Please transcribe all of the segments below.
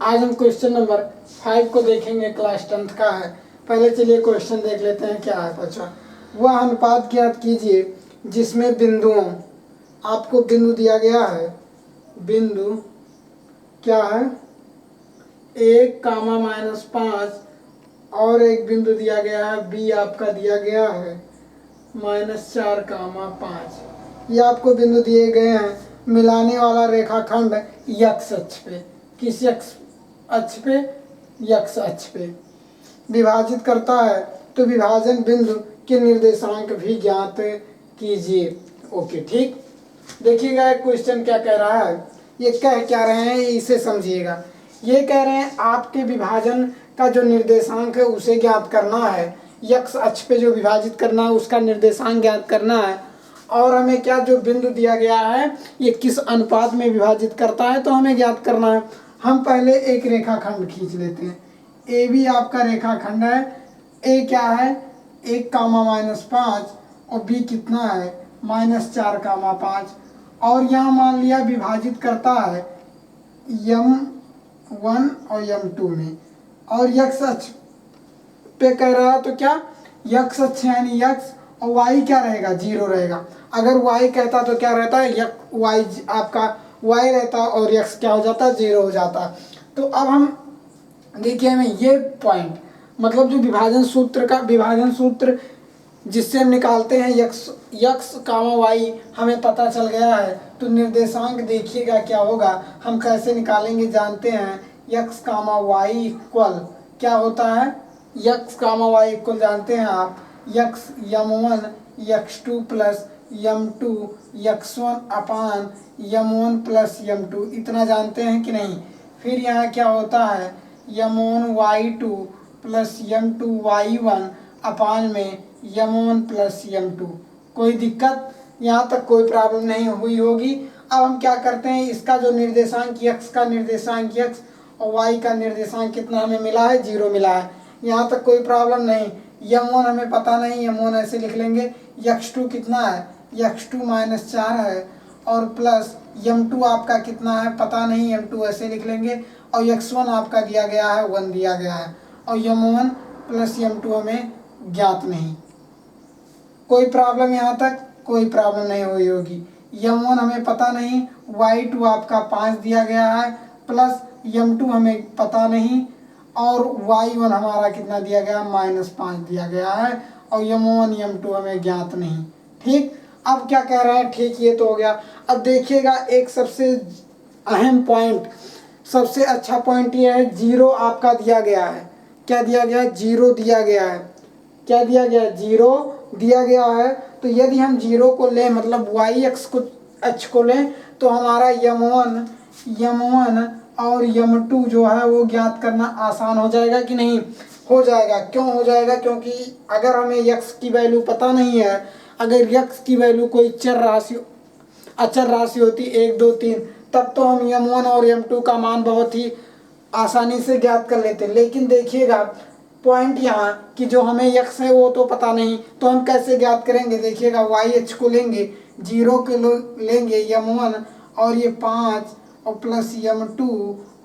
आज हम question number 5 को देखेंगे, क्लास 10th का है। पहले चलिए क्वेश्चन देख लेते हैं क्या है। बच्चा, वह अनुपात ज्ञात कीजिए जिसमें बिंदुओं, आपको बिंदु दिया गया है, बिंदु क्या है 1, -5 और एक बिंदु दिया गया है बी, आपका दिया गया है -4, 5। ये आपको बिंदु दिए गए हैं। मिलाने वाला रेखाखंड यक्स अक्ष पे, किस यक्स अक्ष पे? यक्स अक्ष पे विभाजित करता है तो विभाजन बिंदु के निर्देशांक भी ज्ञात कीजिए। ओके, ठीक। देखिएगा क्वेश्चन क्या कह रहा है, ये कह क्या रहे हैं इसे समझिएगा। ये कह रहे हैं आपके विभाजन का जो निर्देशांक है उसे ज्ञात करना है, यक्स अक्ष पे जो विभाजित करना है उसका निर्देशांक ज्ञात करना है, और हमें क्या जो बिंदु दिया गया है ये किस अनुपात में विभाजित करता है तो हमें ज्ञात करना है। हम पहले एक रेखाखंड खींच लेते हैं। ए भी आपका रेखाखंड है। ए क्या है 1, -5 और बी कितना है -4, 5। और यहाँ मान लिया विभाजित करता है M1 और M2 में, और यक्स अक्ष पे कह रहा है तो क्या यक्स अक्ष यानी यक्स, और वाई क्या रहेगा 0 रहेगा। अगर वाई कहता तो क्या रहता है वाई आपका वाई रहता और यक्स क्या हो जाता 0 हो जाता। तो अब हम देखिए हमें ये पॉइंट मतलब जो विभाजन सूत्र जिससे हम निकालते हैं यक्स कामा वाई हमें पता चल गया है। तो निर्देशांक देखिएगा क्या होगा, हम कैसे निकालेंगे जानते हैं। यक्स कामा वाई इक्वल क्या होता है, यक्स कामा वाई इक्वल जानते हैं आप, x M1 x2 plus M2 x1 अपान M1 प्लस M2, इतना जानते हैं कि नहीं। फिर यहाँ क्या होता है M1 y2 plus M2 y1 अपान में M1 प्लस M2। कोई दिक्कत, यहाँ तक कोई प्रॉब्लम नहीं हुई होगी। अब हम क्या करते हैं, इसका जो निर्देशांक यक्स का निर्देशांक यक्स और y का निर्देशांक कितना हमें मिला है 0 मिला है, यहाँ तक कोई प्रॉब्लम नहीं। M1 हमें पता नहीं, M1 ऐसे लिख लेंगे। x2 कितना है x2 -4 है, और प्लस M2 आपका कितना है पता नहीं, M2 ऐसे लिख लेंगे। और x1 आपका दिया गया है 1 दिया गया है, और M1 प्लस M2 हमें ज्ञात नहीं। कोई प्रॉब्लम, यहाँ तक कोई प्रॉब्लम नहीं हुई होगी। M1 हमें पता नहीं, y2 आपका 5 दिया गया है, प्लस M2 हमें पता नहीं, और y1 हमारा कितना दिया गया -5 दिया गया है, और M1 M2 हमें ज्ञात नहीं। ठीक, अब क्या कह रहे हैं, ठीक ये तो हो गया। अब देखिएगा एक सबसे अहम पॉइंट, सबसे अच्छा पॉइंट ये है 0 आपका दिया गया है। क्या दिया गया है 0 दिया गया है। क्या दिया गया है 0 दिया गया है। तो यदि हम 0 को लें मतलब y अक्ष को लें तो हमारा M1 और M2 जो है वो ज्ञात करना आसान हो जाएगा कि नहीं हो जाएगा। क्यों हो जाएगा, क्योंकि अगर हमें x की वैल्यू पता नहीं है, अगर x की वैल्यू कोई अचर राशि होती 1, 2, 3, तब तो हम M1 और M2 का मान बहुत ही आसानी से ज्ञात कर लेते। लेकिन देखिएगा पॉइंट यहाँ कि जो हमें x है वो तो पता नहीं, तो हम कैसे ज्ञात करेंगे। देखिएगा y अक्ष को लेंगे, 0 के लेंगे M1 और ये 5 और प्लस M2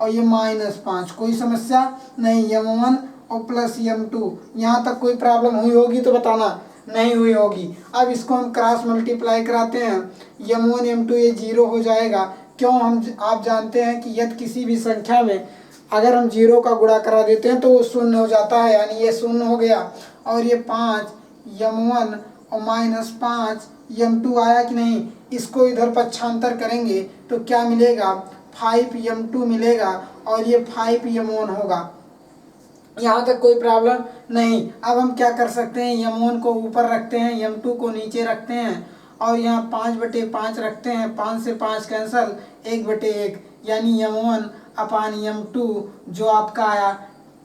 और ये -5, कोई समस्या नहीं। M1 और प्लस M2, यहाँ तक कोई प्रॉब्लम हुई होगी तो बताना, नहीं हुई होगी। अब इसको हम क्रॉस मल्टीप्लाई कराते हैं, M1 M2 ये 0 हो जाएगा। क्यों, आप जानते हैं कि यदि किसी भी संख्या में अगर हम 0 का गुणा करा देते हैं तो वो 0 हो जाता है, यानी ये 0 हो गया। और ये 5 M1 और -5 M2 आया कि नहीं, इसको इधर पक्षांतर करेंगे तो क्या मिलेगा 5 M2 मिलेगा, और ये 5 M1 होगा। यहाँ तक कोई प्रॉब्लम नहीं। अब हम क्या कर सकते हैं, M1 को ऊपर रखते हैं, M2 को नीचे रखते हैं, और यहाँ 5/5 रखते हैं। 5 से 5 कैंसल, 1/1, यानी M1 अपान M2 जो आपका आया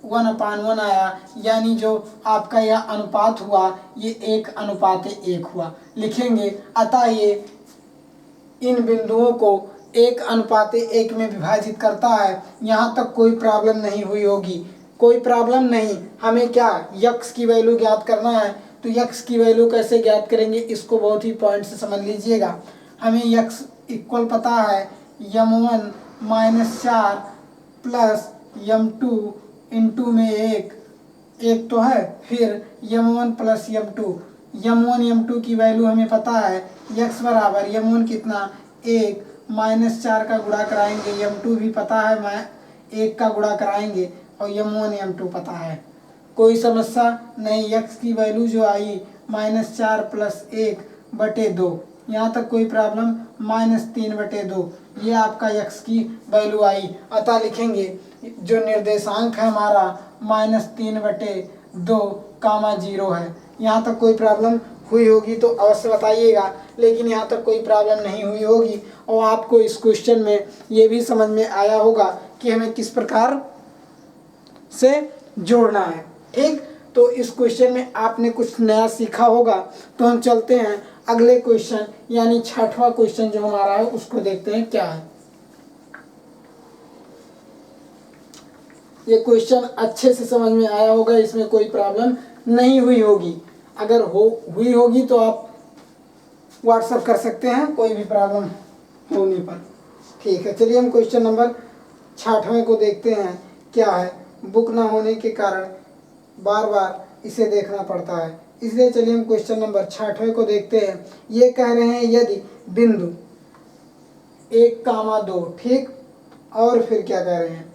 1/1 आया, यानी जो आपका यह अनुपात हुआ ये 1:1 हुआ, लिखेंगे। अतः ये इन बिंदुओं को 1:1 में विभाजित करता है। यहाँ तक कोई प्रॉब्लम नहीं हुई होगी, कोई प्रॉब्लम नहीं। हमें क्या यक्स की वैल्यू ज्ञात करना है, तो यक्स की वैल्यू कैसे ज्ञात करेंगे इसको बहुत ही पॉइंट से समझ लीजिएगा। हमें यक्स इक्वल पता है M1 -4 प्लस m2 इंटू में एक तो है, फिर m1 प्लस m1 m2 की वैल्यू हमें पता है, x बराबर m1 कितना 1 -4 का गुणा कराएंगे, m2 भी पता है, मैं 1 का गुणा कराएंगे और m1 m2 पता है। कोई समस्या नहीं, x की वैल्यू जो आई -4 प्लस 1/2, यहाँ तक कोई प्रॉब्लम, -3/2 ये आपका x की वैल्यू आई। अतः लिखेंगे जो निर्देशांक है हमारा -3/2 कामा 0 है। यहाँ तक कोई प्रॉब्लम हुई होगी तो अवश्य बताइएगा, लेकिन यहाँ तक कोई प्रॉब्लम नहीं हुई होगी और आपको इस क्वेश्चन में ये भी समझ में आया होगा कि हमें किस प्रकार से जोड़ना है। ठीक, तो इस क्वेश्चन में आपने कुछ नया सीखा होगा। तो हम चलते हैं अगले क्वेश्चन यानी 6वां क्वेश्चन जो हमारा है उसको देखते हैं क्या है। ये क्वेश्चन अच्छे से समझ में आया होगा, इसमें कोई प्रॉब्लम नहीं हुई होगी। अगर हुई होगी तो आप व्हाट्सएप कर सकते हैं कोई भी प्रॉब्लम होने पर। ठीक है, चलिए हम क्वेश्चन नंबर 6वें को देखते हैं क्या है। बुक ना होने के कारण बार बार इसे देखना पड़ता है, इसलिए चलिए हम क्वेश्चन नंबर 6वें को देखते हैं। ये कह रहे हैं यदि बिंदु 1,2, ठीक, और फिर क्या कह रहे हैं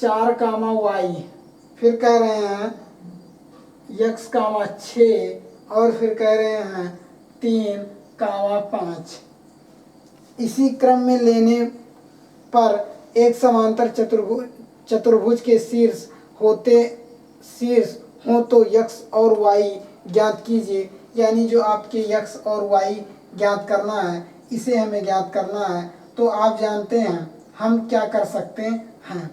4,y, फिर कह रहे हैं x,6 और फिर कह रहे हैं 3,5 इसी क्रम में लेने पर एक समांतर चतुर्भुज के शीर्ष हो तो x और y ज्ञात कीजिए। यानी जो आपके x और y ज्ञात करना है, इसे हमें ज्ञात करना है। तो आप जानते हैं हम क्या कर सकते हैं,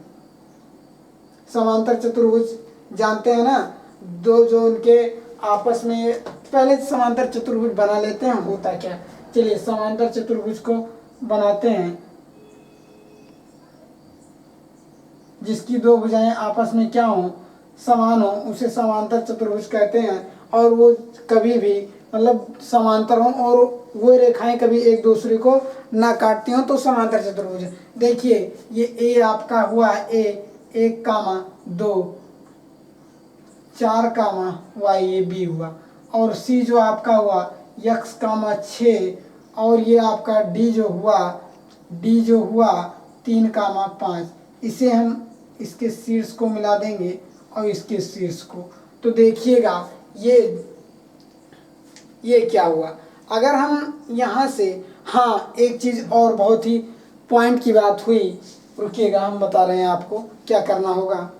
समांतर चतुर्भुज जानते हैं ना, दो जो उनके आपस में, पहले समांतर चतुर्भुज बना लेते हैं होता क्या। चलिए समांतर चतुर्भुज को बनाते हैं जिसकी दो भुजाएं आपस में क्या हो, समान हो, उसे समांतर चतुर्भुज कहते हैं। और वो कभी भी मतलब समांतर हो और वो रेखाएं कभी एक दूसरे को ना काटती हो तो समांतर चतुर्भुज। देखिए ये ए आपका हुआ ए 1,2, 4,y ये बी हुआ, और सी जो आपका हुआ x,6 और ये आपका डी जो हुआ 3,5। इसे हम इसके शीर्ष को मिला देंगे और इसके शीर्ष को, तो देखिएगा ये क्या हुआ। अगर हम यहाँ से, हाँ एक चीज़ और बहुत ही पॉइंट की बात हुई, रुकिएगा हम बता रहे हैं आपको क्या करना होगा।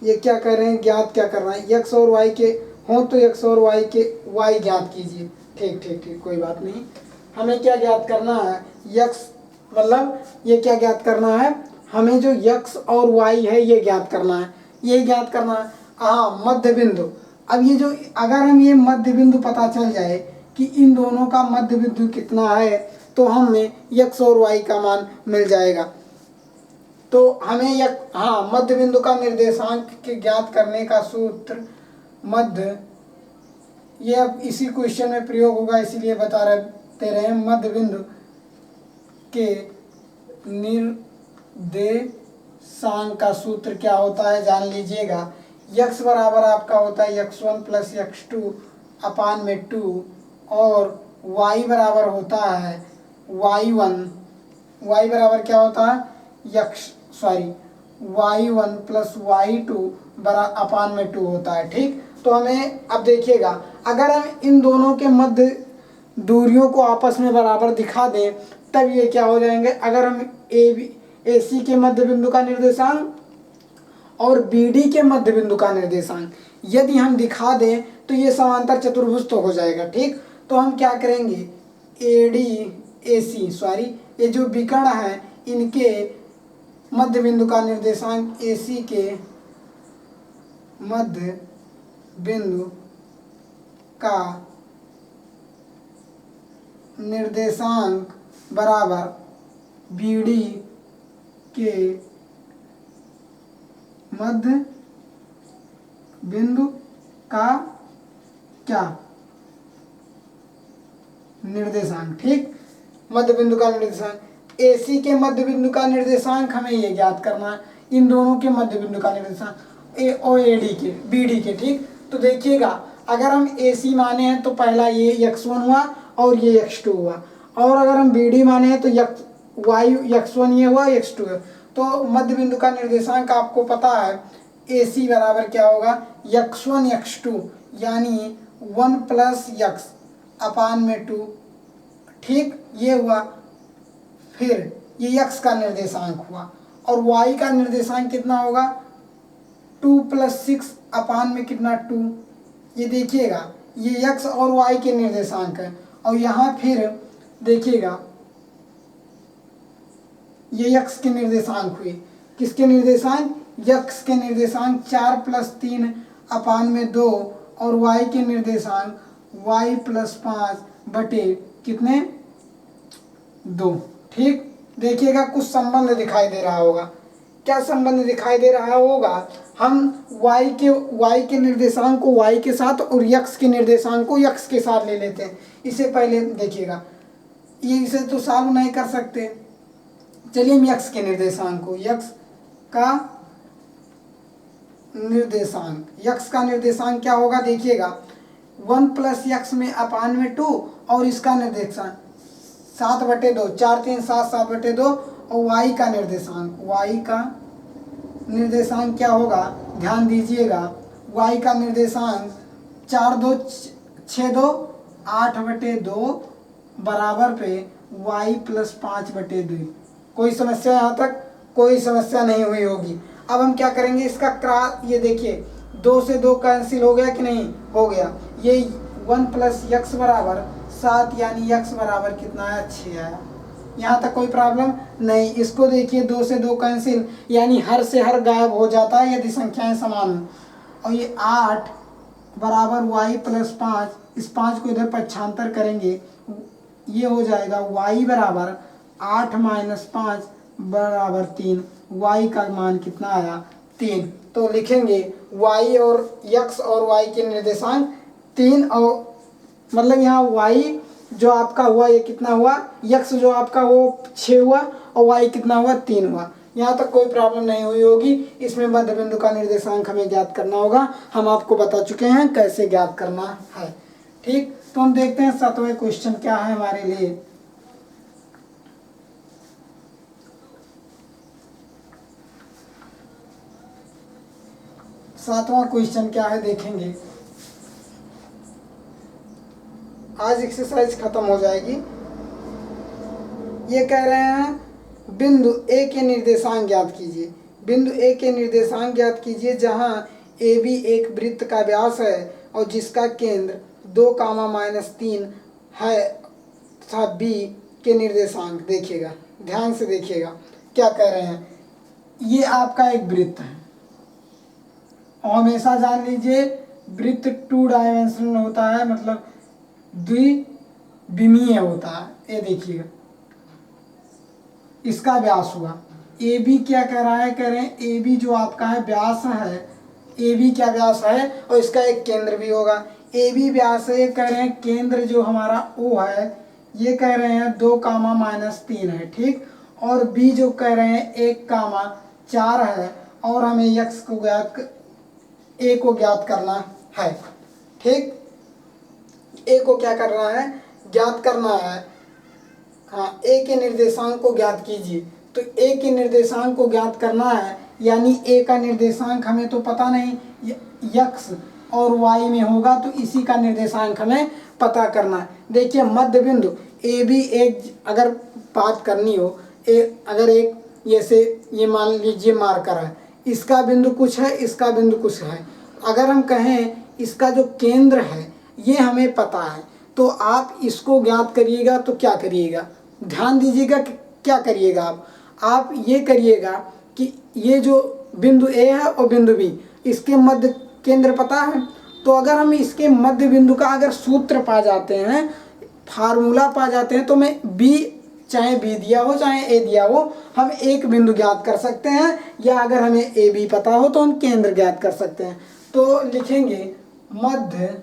ये क्या कर रहे हैं, ज्ञात क्या करना है, x और y के हों तो x और y के y ज्ञात कीजिए। ठीक ठीक ठीक, कोई बात नहीं। हमें क्या ज्ञात करना है, x मतलब ये क्या ज्ञात करना है, हमें जो x और y है ये ज्ञात करना है, ये ज्ञात करना है। हाँ मध्य बिंदु, अब ये जो अगर हम ये मध्य बिंदु पता चल जाए कि इन दोनों का मध्य बिंदु कितना है तो हमें x और y का मान मिल जाएगा। तो हमें हाँ मध्य बिंदु का निर्देशांक के ज्ञात करने का सूत्र मध्य, ये अब इसी क्वेश्चन में प्रयोग होगा इसीलिए बताते रहे। मध्य बिंदु के निर्देशांक का सूत्र क्या होता है जान लीजिएगा। x बराबर आपका होता है x1 प्लस x2 अपान में 2 और y बराबर होता है y बराबर क्या होता है y1 प्लस y2 अपान में 2 होता है। ठीक, तो हमें अब देखिएगा अगर हम इन दोनों के मध्य दूरियों को आपस में बराबर दिखा दें तब ये क्या हो जाएंगे। अगर हम AC के मध्य बिंदु का निर्देशांक और BD के मध्य बिंदु का निर्देशांक यदि हम दिखा दें तो ये समांतर चतुर्भुज तो हो जाएगा। ठीक, तो हम क्या करेंगे, ये जो विकर्ण है इनके मध्य बिंदु का निर्देशांक AC के मध्य बिंदु का निर्देशांक बराबर BD के मध्य बिंदु का क्या निर्देशांक, ठीक, मध्य बिंदु का निर्देशांक। AC के मध्य बिंदु का निर्देशांक हमें ये ज्ञात करना है, इन दोनों के मध्य बिंदु का निर्देशांक ए और AD के BD के, ठीक। तो देखिएगा अगर हम AC माने हैं तो पहला ये x1 हुआ और ये x2 हुआ, और अगर हम BD माने हैं तो x1 ये हुआ x2 है। तो मध्य बिंदु का निर्देशांक आपको पता है AC बराबर क्या होगा, x1 x2 यानी 1 + x/2, ठीक, ये हुआ। फिर ये x का निर्देशांक हुआ और y का निर्देशांक कितना होगा, 2 + 6 कितना 2। ये देखिएगा ये x और y के निर्देशांक है, और यहाँ फिर देखिएगा ये x के निर्देशांक हुए, किसके निर्देशांक, x के निर्देशांक 4 + 3/2 और y के निर्देशांक y + 5 बटे कितने 2, ठीक। देखिएगा कुछ संबंध दिखाई दे रहा होगा, क्या संबंध दिखाई दे रहा होगा, हम y के निर्देशांक को y के साथ और x के निर्देशांक को x के साथ ले लेते हैं। इसे पहले देखिएगा, ये इसे तो सॉल्व नहीं कर सकते, चलिए हम x के निर्देशांक को, x का निर्देशांक क्या होगा, देखिएगा 1 + x में 2 और इसका निर्देशांक 7/2, 4 3 7 7/2, और y का निर्देशांक क्या होगा, ध्यान दीजिएगा y का निर्देशांक 4 2 6 2 8/2 बराबर पे y + 5/2। कोई समस्या, यहाँ तक कोई समस्या नहीं हुई होगी। अब हम क्या करेंगे, इसका क्रॉस, ये देखिए 2 से 2 कैंसिल हो गया कि नहीं, हो गया। ये 1 + x बराबर 7 यानी x बराबर कितना है, 6 आया। यहाँ तक कोई प्रॉब्लम नहीं। इसको देखिए 2 से 2 कैंसिल यानी हर से हर गायब हो जाता है यदि संख्याएं समान हो। और ये 8 बराबर y + 5, इस 5 को इधर पक्षांतर करेंगे, ये हो जाएगा y बराबर 8 - 5 बराबर 3। y का मान कितना आया, 3। तो लिखेंगे y और x और y के निर्देशांक 3, और मतलब यहाँ y जो आपका हुआ ये कितना हुआ, x जो आपका वो 6 हुआ और y कितना हुआ, 3 हुआ। यहाँ तक कोई प्रॉब्लम नहीं हुई होगी। इसमें मध्य बिंदु का निर्देशांक हमें ज्ञात करना होगा, हम आपको बता चुके हैं कैसे ज्ञात करना है, ठीक। तो हम देखते हैं 7वां क्वेश्चन क्या है हमारे लिए। 7वां क्वेश्चन क्या है देखेंगे। आज एक्सरसाइज खत्म हो जाएगी। ये कह रहे हैं बिंदु ए के निर्देशांक ज्ञात कीजिए। बिंदु ए के निर्देशांक ज्ञात कीजिए जहां ए बी एक वृत्त का व्यास है और जिसका केंद्र 2, है तथा बी के निर्देशांक देखिएगा, ध्यान से देखिएगा क्या कह रहे हैं। ये आपका एक वृत्त है और हमेशा जान लीजिए वृत्त 2 डायमेंशनल होता है, मतलब द्विविमीय होता है। ये देखिएगा इसका व्यास हुआ ए बी, क्या कह रहा है, कह रहे हैं ए बी जो आपका है व्यास है, ए बी क्या व्यास है और इसका एक केंद्र भी होगा। ए बी व्यास है, कह रहे हैं केंद्र जो हमारा ओ है ये कह रहे हैं 2, -3 है, ठीक। और बी जो कह रहे हैं 1, 4 है और हमें एक्स को ए को ज्ञात करना है, ठीक। ए को क्या करना है, ज्ञात करना है। हाँ, ए के निर्देशांक को ज्ञात कीजिए। तो ए के निर्देशांक को ज्ञात करना है यानी ए का निर्देशांक हमें तो पता नहीं, एक्स और वाई में होगा, तो इसी का निर्देशांक हमें पता करना है। देखिए मध्य बिंदु ए बी एक अगर बात करनी हो, अगर एक जैसे ये मान लीजिए मार्कर है, इसका बिंदु कुछ है, इसका बिंदु कुछ है। अगर हम कहें इसका जो केंद्र है ये हमें पता है, तो आप इसको ज्ञात करिएगा तो क्या करिएगा, ध्यान दीजिएगा कि क्या करिएगा आप ये करिएगा कि ये जो बिंदु ए है और बिंदु बी, इसके मध्य केंद्र पता है, तो अगर हम इसके मध्य बिंदु का अगर सूत्र पा जाते हैं, फार्मूला पा जाते हैं, तो मैं बी, चाहे बी दिया हो चाहे ए दिया हो, हम एक बिंदु ज्ञात कर सकते हैं, या अगर हमें ए बी पता हो तो हम केंद्र ज्ञात कर सकते हैं। तो लिखेंगे मध्य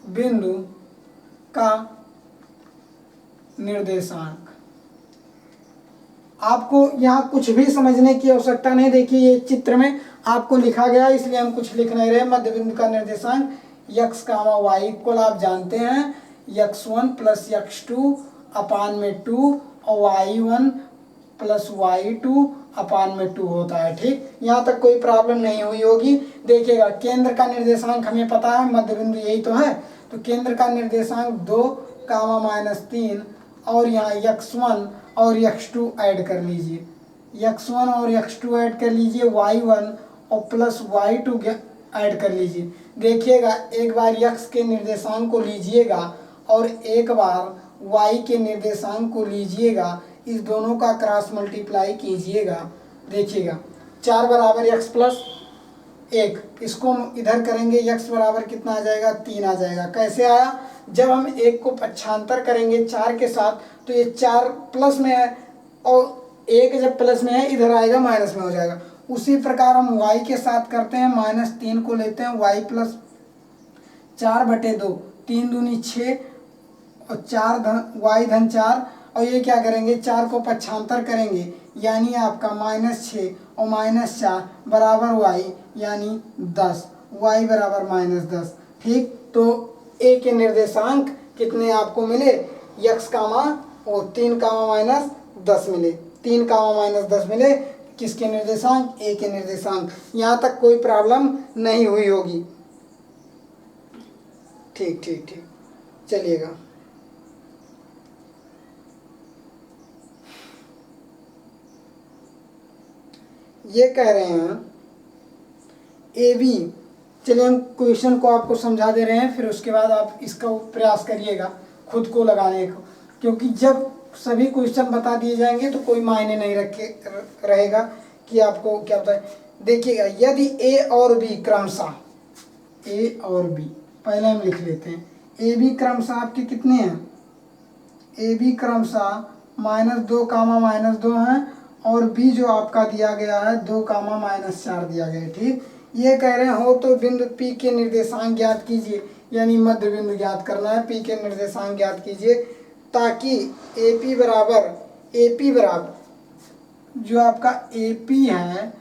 बिंदु का निर्देशांक। आपको यहाँ कुछ भी समझने की आवश्यकता नहीं। देखिए ये चित्र में आपको लिखा गया इसलिए हम कुछ लिख नहीं रहे। मध्य बिंदु का निर्देशांक x, y इक्वल आप जानते हैं x1 प्लस x2 अपान में 2 और y1 प्लस y2 अपान में 2 होता है। ठीक, यहाँ तक कोई प्रॉब्लम नहीं हुई होगी। देखिएगा केंद्र का निर्देशांक हमें पता है, मध्य बिंदु यही तो है, तो केंद्र का निर्देशांक 2 माइनस 3 और यहाँ x1 और x2 ऐड कर लीजिए, x1 और x2 ऐड कर लीजिए, y1 और प्लस y2 ऐड कर लीजिए। देखिएगा एक बार x के निर्देशांक को लीजिएगा और एक बार y के निर्देशांक को लीजिएगा, इस दोनों का क्रॉस मल्टीप्लाई कीजिएगा। देखिएगा 4 बराबर x प्लस 1, इसको हम इधर करेंगे x बराबर कितना आ जाएगा 3 आ जाएगा। कैसे आया, जब हम 1 को पक्षांतर करेंगे 4 के साथ तो ये 4 प्लस में है और 1 जब प्लस में है इधर आएगा माइनस में हो जाएगा। उसी प्रकार हम y के साथ करते हैं, -3 को लेते हैं, y प्लस 4/2, 3 दूनी 6 और 4 धन y धन 4 और ये क्या करेंगे 4 को पक्षांतर करेंगे यानी आपका -6 और -4 बराबर y यानी 10, y बराबर -10। ठीक, तो a के निर्देशांक कितने आपको मिले, x कामा और 3 कामा माइनस 10 मिले, 3 कामा माइनस 10 मिले। किसके निर्देशांक, a के निर्देशांक। यहाँ तक कोई प्रॉब्लम नहीं हुई होगी। ठीक ठीक ठीक, चलिएगा ये कह रहे हैं ए बी। चलिए हम क्वेश्चन को आपको समझा दे रहे हैं, फिर उसके बाद आप इसका प्रयास करिएगा खुद को लगाने को, क्योंकि जब सभी क्वेश्चन बता दिए जाएंगे तो कोई मायने नहीं रहेगा कि आपको क्या होता है। देखिएगा यदि ए और बी क्रमशः, ए और बी पहले हम लिख लेते हैं, ए बी क्रमशः आपके कितने हैं, ए बी क्रमशः -2 कामा -2 हैं और बी जो आपका दिया गया है 2 कामा -4 दिया गया है। ठीक, ये कह रहे हो तो बिंदु P के निर्देशांक ज्ञात कीजिए, यानी मध्य बिंदु ज्ञात करना है। P के निर्देशांक ज्ञात कीजिए ताकि AP बराबर जो आपका AP है,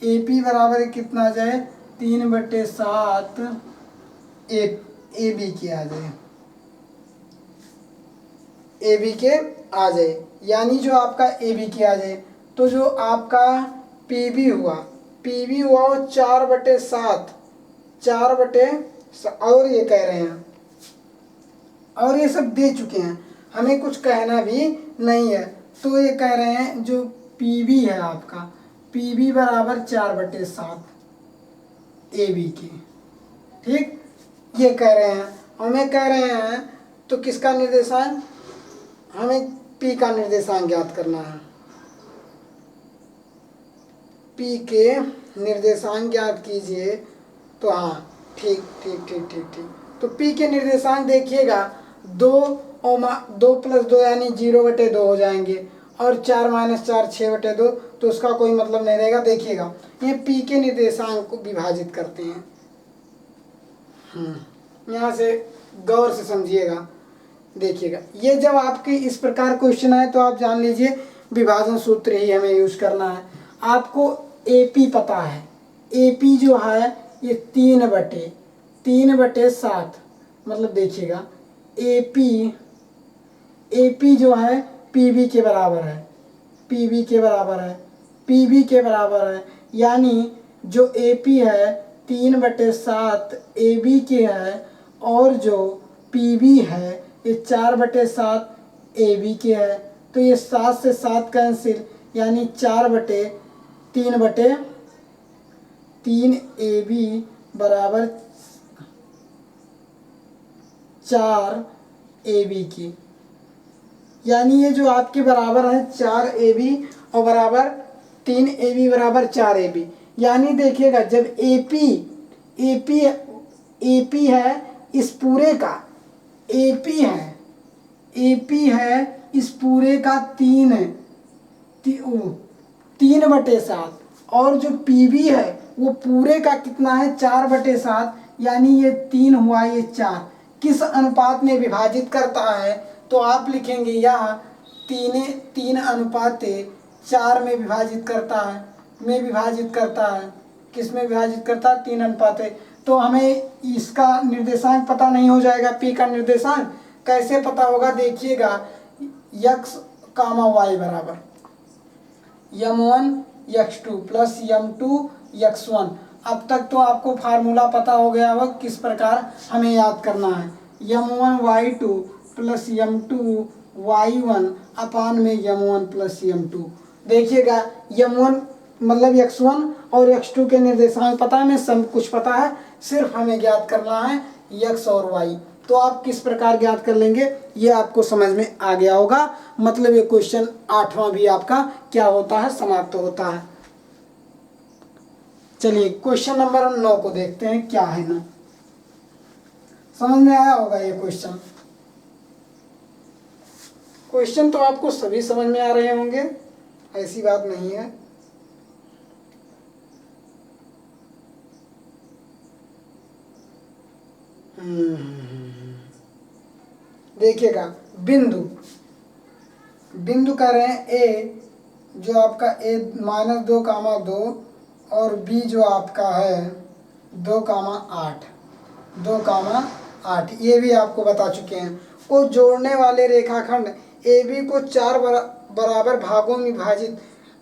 AP बराबर कितना आ जाए 3/7 AB के आ जाए, AB के आ जाए, यानी जो आपका AB के आ जाए तो जो आपका PB हुआ वो 4/7 और ये कह रहे हैं और ये सब दे चुके हैं, हमें कुछ कहना भी नहीं है। तो ये कह रहे हैं जो PB है आपका, PB बराबर 4/7 AB के। ठीक, ये कह रहे हैं, हमें कह रहे हैं तो किसका निर्देशांक, हमें P का निर्देशांक ज्ञात करना है। P के निर्देशांक ज्ञात कीजिए। तो हाँ ठीक ठीक ठीक ठीक ठीक, तो P के निर्देशांक देखिएगा 2 और 2 + 2 यानी 0/2 हो जाएंगे और 4 - 4 6/2, तो उसका कोई मतलब नहीं रहेगा। देखिएगा ये P के निर्देशांक को विभाजित करते हैं। यहाँ से गौर से समझिएगा। देखिएगा ये जब आपके इस प्रकार क्वेश्चन आए तो आप जान लीजिए विभाजन सूत्र ही हमें यूज करना है। आपको AP पता है, AP जो है ये 3/7 मतलब देखिएगा AP जो है PB के बराबर है, PB के बराबर है, यानी जो AP है 3/7 AB के है और जो PB है ये 4/7 AB के है। तो ये 7 से 7 कैंसिल, यानी 4/3 AB बराबर 4 AB की, यानी ये जो आपके बराबर है 4 AB और बराबर 3 AB बराबर 4 AB। यानी देखिएगा जब AP है इस पूरे का, AP है इस पूरे का 3/7 और जो PB है वो पूरे का कितना है 4/7, यानी ये 3 हुआ ये 4, किस अनुपात में विभाजित करता है, तो आप लिखेंगे यह 3:4 में विभाजित करता है, किस में विभाजित करता है, 3:। तो हमें इसका निर्देशांक पता नहीं हो जाएगा, पी का निर्देशांक कैसे पता होगा, देखिएगा x, y बराबर m1 x2 plus m2 x1। अब तक तो आपको फार्मूला पता हो गया होगा किस प्रकार हमें याद करना है। m1 y2 plus m2 y1 अपान में m1 प्लस m2। देखिएगा m1 मतलब x1 और x2 के निर्देशांक पता है, हमें सब कुछ पता है, सिर्फ हमें ज्ञात करना है x और y। तो आप किस प्रकार ज्ञात कर लेंगे ये आपको समझ में आ गया होगा। मतलब ये क्वेश्चन 8वां भी आपका क्या होता है, समाप्त होता है। चलिए क्वेश्चन नंबर 9 को देखते हैं क्या है ना। समझ में आया होगा ये क्वेश्चन तो आपको सभी समझ में आ रहे होंगे, ऐसी बात नहीं है। देखिएगा बिंदु कर रहे हैं ए, जो आपका a -2, और b जो आपका है 2,8 ये भी आपको बता चुके हैं। को जोड़ने वाले रेखाखंड AB को 4 बराबर भागों में विभाजित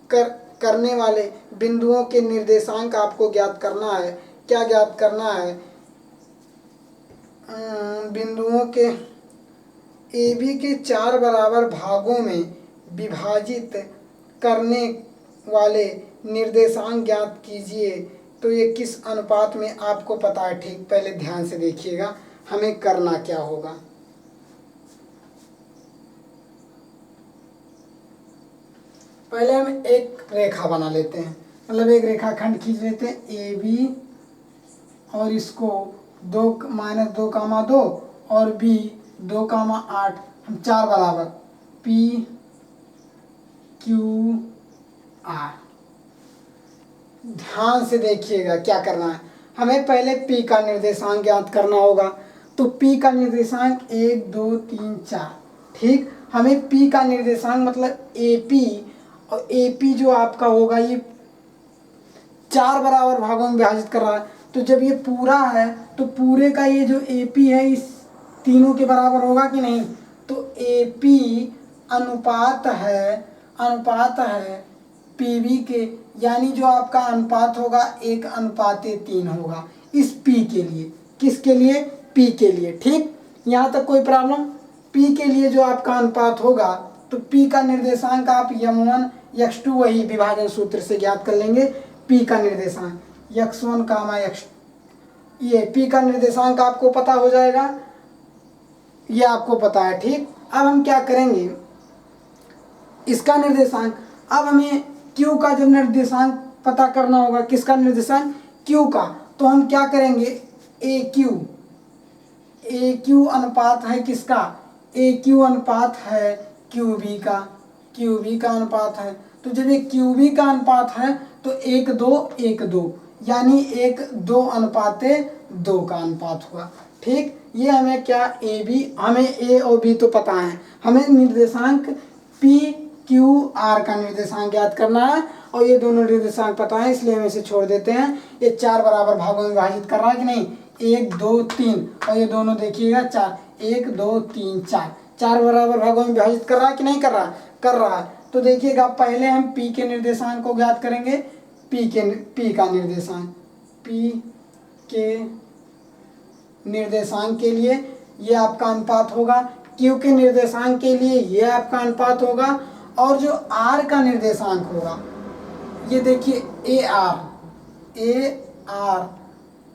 करने वाले बिंदुओं के निर्देशांक आपको ज्ञात करना है। क्या ज्ञात करना है, बिंदुओं के AB के 4 बराबर भागों में विभाजित करने वाले निर्देशांक ज्ञात कीजिए। तो ये किस अनुपात में आपको पता है, ठीक पहले ध्यान से देखिएगा हमें करना क्या होगा। पहले हम एक रेखा बना लेते हैं, मतलब एक रेखाखंड खींच लेते हैं AB और इसको 2 -2, और B 2,8, हम 4 बराबर P Q R। ध्यान से देखिएगा क्या करना है, हमें पहले P का निर्देशांक ज्ञात करना होगा। तो P का निर्देशांक 1 2 3 4, ठीक। हमें P का निर्देशांक मतलब AP, और AP जो आपका होगा ये 4 बराबर भागों में विभाजित कर रहा है। तो जब ये पूरा है तो पूरे का ये जो AP है इस तीनों के बराबर होगा कि नहीं। तो AP अनुपात है PB के, यानी जो आपका अनुपात होगा 1:3 होगा इस P के लिए। किसके लिए, P के लिए, ठीक। यहाँ तक कोई प्रॉब्लम। P के लिए जो आपका अनुपात होगा तो P का निर्देशांक आप m1 x2 वही विभाजन सूत्र से ज्ञात कर लेंगे। P का निर्देशांक x1, x, ये P का निर्देशांक आपको पता हो जाएगा, ये आपको पता है, ठीक। अब हम क्या करेंगे, इसका निर्देशांक, अब हमें Q का जब निर्देशांक पता करना होगा, किसका निर्देशांक, Q का। तो हम क्या करेंगे, AQ अनुपात है किसका, AQ अनुपात है QB का अनुपात है। तो जब ये QB का अनुपात है तो 1:2, यानी 1:2 का अनुपात हुआ, ठीक। ये हमें क्या हमें A और B तो पता है, हमें निर्देशांक PQR का निर्देशांक ज्ञात करना है, और ये दोनों निर्देशांक पता है इसलिए हम इसे छोड़ देते हैं। ये 4 बराबर भागों में विभाजित कर रहा है कि नहीं, 1 2 3, और ये दोनों देखिएगा 4, 1 2 3 4 बराबर भागों में विभाजित कर रहा है कि नहीं कर रहा है। तो देखिएगा पहले हम P के निर्देशांक को ज्ञात करेंगे। P का निर्देशांक, P के निर्देशांक के लिए ये आपका अनुपात होगा, Q के निर्देशांक के लिए ये आपका अनुपात होगा, और जो R का निर्देशांक होगा ये देखिए AR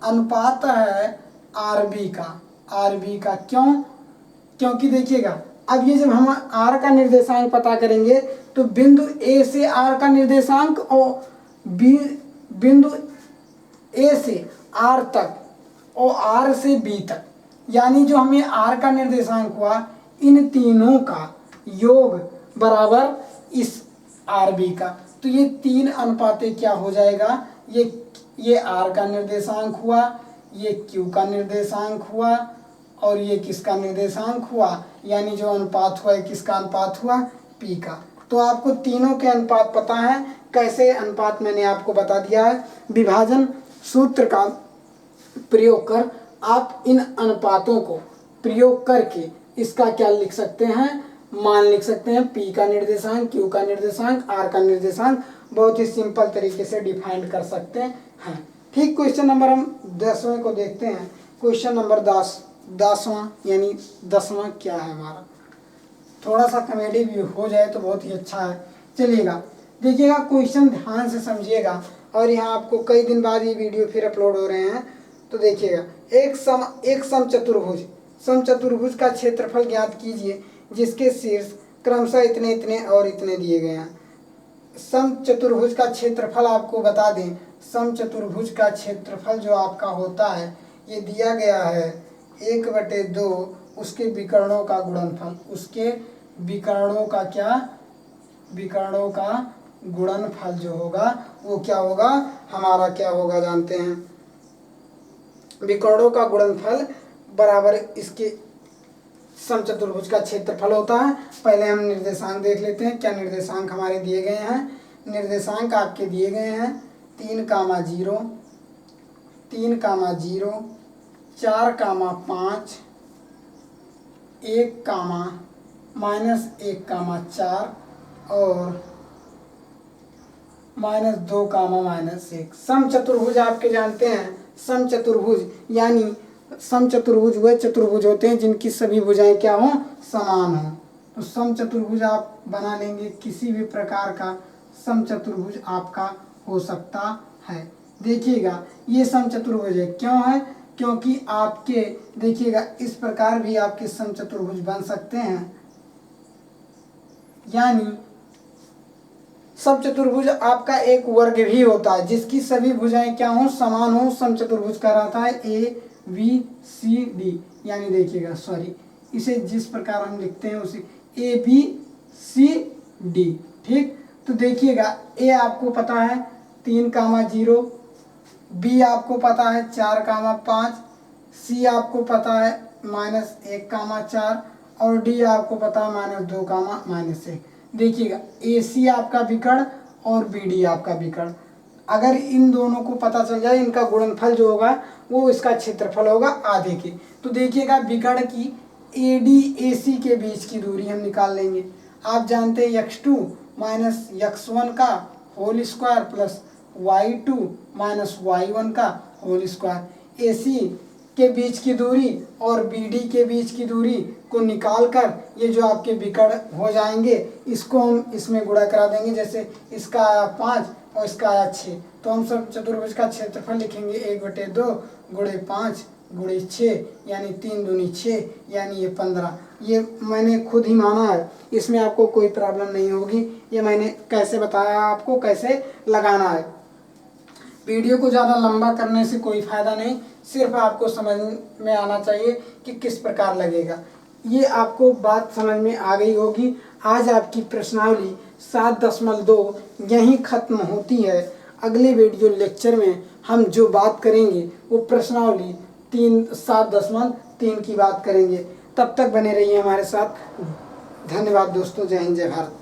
अनुपात है RB का। क्योंकि देखिएगा अब ये जब हम R का निर्देशांक पता करेंगे तो बिंदु A से R का निर्देशांक और बिंदु A से R तक और R से B तक, यानी जो हमें R का निर्देशांक हुआ इन तीनों का योग बराबर इस RB का। तो ये 3 अनुपाते क्या हो जाएगा, ये R का निर्देशांक हुआ, ये Q का निर्देशांक हुआ, और ये किसका निर्देशांक हुआ, यानी जो अनुपात हुआ, किसका अनुपात हुआ, P का। तो आपको तीनों के अनुपात पता है। कैसे अनुपात मैंने आपको बता दिया है। विभाजन सूत्र का प्रयोग कर आप इन अनुपातों को प्रयोग करके इसका क्या लिख सकते हैं, मान लिख सकते हैं। P का निर्देशांक, Q का निर्देशांक, R का निर्देशांक बहुत ही सिंपल तरीके से डिफाइन कर सकते हैं। ठीक, क्वेश्चन नंबर हम 10वें को देखते हैं। क्वेश्चन नंबर 10वां यानी 10वां क्या है हमारा, थोड़ा सा कॉमेडी भी हो जाए तो बहुत ही अच्छा है। चलिएगा देखिएगा, क्वेश्चन ध्यान से समझिएगा। और यहाँ आपको कई दिन बाद ये वीडियो फिर अपलोड हो रहे हैं, तो देखिएगा। एक समचतुर्भुज का क्षेत्रफल ज्ञात कीजिए जिसके शीर्ष क्रमशः इतने इतने और इतने दिए गए हैं। समचतुर्भुज का क्षेत्रफल आपको बता दें, समचतुर्भुज का क्षेत्रफल जो आपका होता है ये दिया गया है 1/2 उसके विकर्णों का गुणनफल, उसके विकर्णों का क्या, विकर्णों का गुणनफल जो होगा वो क्या होगा हमारा, क्या होगा जानते हैं, विकर्णों का गुणनफल बराबर इसके समचतुर्भुज का क्षेत्रफल होता है। पहले हम निर्देशांक देख लेते हैं। क्या निर्देशांक हमारे दिए गए हैं, निर्देशांक आपके दिए गए हैं 3, 0, 3, 0, 4, 5, 1, -1, 4 और -2, -1। समचतुर्भुज आपके जानते हैं, समचतुर्भुज यानी समचतुर्भुज वह चतुर्भुज होते हैं जिनकी सभी भुजाएं क्या हों, समान हों। तो समचतुर्भुज आप बना लेंगे, किसी भी प्रकार का समचतुर्भुज आपका हो सकता है। देखिएगा ये समचतुर्भुज है, क्यों है, क्योंकि आपके देखिएगा इस प्रकार भी आपके समचतुर्भुज बन सकते हैं। यानी समचतुर्भुज आपका एक वर्ग भी होता है जिसकी सभी भुजाएं क्या हों, समान हों। समचतुर्भुज का रहता है ABCD, यानी देखिएगा सॉरी, इसे जिस प्रकार हम लिखते हैं उसे ABCD। ठीक, तो देखिएगा A आपको पता है 3, 0, B आपको पता है 4, 5, C आपको पता है -1, 4 और D आपको पता है -2, -1। देखिएगा AC आपका विकर्ण और BD आपका विकर्ण, अगर इन दोनों को पता चल जाए इनका गुणनफल जो होगा वो इसका क्षेत्रफल होगा आधे के। तो देखिएगा विकर्ण की AD AC के बीच की दूरी हम निकाल लेंगे। आप जानते हैं x2 - x1 का whole square plus y2 - y1 का होल स्क्वायर। AC के बीच की दूरी और BD के बीच की दूरी को निकाल कर ये जो आपके विकर्ण हो जाएंगे इसको हम इसमें गुणा करा देंगे। जैसे इसका आया 5 और इसका आया 6, तो हम सब चतुर्भुज का क्षेत्रफल लिखेंगे 1/2 × 5 × 6 यानी 3 दूनी 6 यानी ये 15। ये मैंने खुद ही माना है, इसमें आपको कोई प्रॉब्लम नहीं होगी। ये मैंने कैसे बताया आपको कैसे लगाना है। वीडियो को ज़्यादा लंबा करने से कोई फ़ायदा नहीं, सिर्फ आपको समझ में आना चाहिए कि किस प्रकार लगेगा। ये आपको बात समझ में आ गई होगी। आज आपकी प्रश्नावली 7.2 यहीं ख़त्म होती है। अगले वीडियो लेक्चर में हम जो बात करेंगे वो प्रश्नावली 7.3 की बात करेंगे। तब तक बने रहिए हमारे साथ। धन्यवाद दोस्तों, जय हिंद, जय भारत।